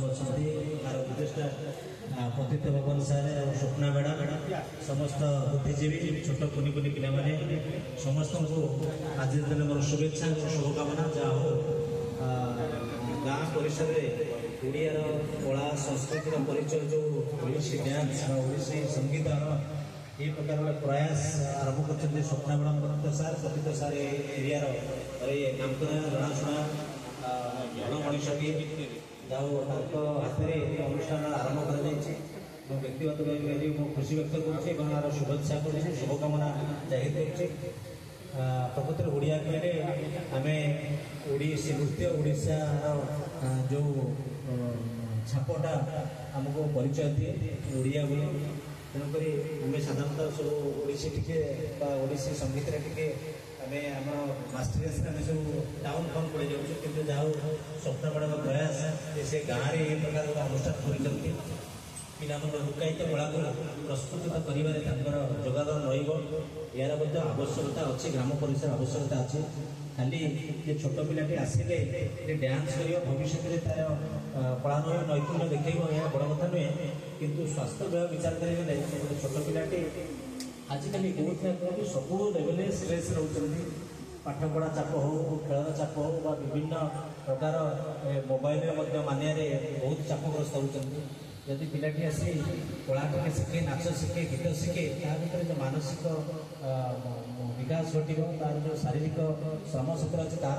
अच्छा तार उपदेष्टा पतित भवन सार और स्वप्ना मैडम समस्त बुद्धिजीवी छोट कुनि कुनि पिला माने समस्त को आज दिन मोर शुभेच्छा और शुभकामना जा हो गाँ परिसर में ओडियार कला संस्कृतिर परिचय जो ओडिसी डांस ओडिसी संगीत ये प्रकार प्रयास आरंभ कर स्वप्ना मैडम सार पतित सार एरिया नामकरण जनाशुना जन मनीषी जाओ हाथ में अनुष्ठान आरंभ कर व्यक्तिगत भाव मो खुशी व्यक्त कर शुभेच्छा कर शुभकामना जाहिर कर प्रकृति ओडिया कहले आम ओडिसी नृत्य ओडिशा जो छापटा आमको परिचय दिए ओडिया बोली तेणुक आम साधारणतः सब ओडिसी टिके ओडिसी संगीत टिके आम आम मास्टर्स आम सब टाउन फन पड़ जाऊँ कि जहाँ स्वप्न बड़ा प्रयास से गाँव में ये प्रकार अनुष्ठान कर पिला लुकायित कला को प्रस्फुटित कर जोगदान यार आवश्यकता अच्छी ग्राम परिसर आवश्यकता अच्छी खाली ये छोट पिलाटी आसिले डांस कर भविष्य में तार कलान नैपुण्य देखेब यह बड़ कथा नुहे किंतु स्वास्थ्य व्यय विचार करेंगे छोट पिलाटी आजिकल कौन सब लेवल स्ट्रेस रोचे पाठपढ़ा चाप हो खेल चाप हो विभिन्न प्रकार मोबाइल मानिया बहुत चापग्रस्त होती जदि पिलाटी आसी कलाटे शिखे नाच शिखे गीत शिखे ता भर जो मानसिक विकास घटो तार जो शारीरिक श्रम क्षेत्र अच्छे तार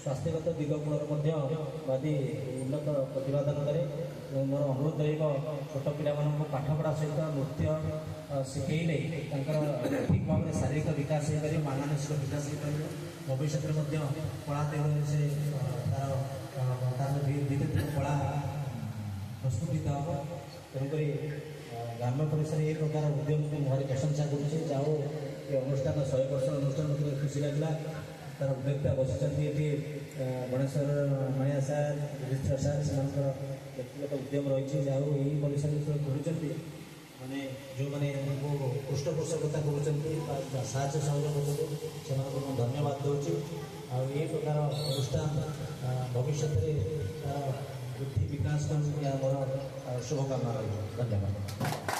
स्वास्थ्यगत दिग गुण यदि उन्नत प्रतिपादन करे मोर अनुरोध रही छोट पिला पाठपढ़ा सहित नृत्य शिखेले ठीक भाव में शारीरिक विकास हो पार मानसिक विकास हो पार भविष्य में कला से तार विद्युत कला प्रस्फुटित हम तेणुक ग्राम्य परिसर ये प्रकार उद्यम को भारी प्रशंसा करुचे जाओ ये अनुष्ठान 100 वर्ष अनुष्ठान मतलब खुशी लगला तार उद्योक्ता बसुँच ये गणेश्वर माया सार युधिष्ठिर सार से व्यक्तिगत उद्यम रही जाओ यही परिसर कर माने जो मैंने पृष्ठपोषकता कर साहय सहयोग कर धन्यवाद दूसरी आई प्रकार अनुष्ठान भविष्य में बुद्धि विकास कर मोर शुभकामना रही धन्यवाद।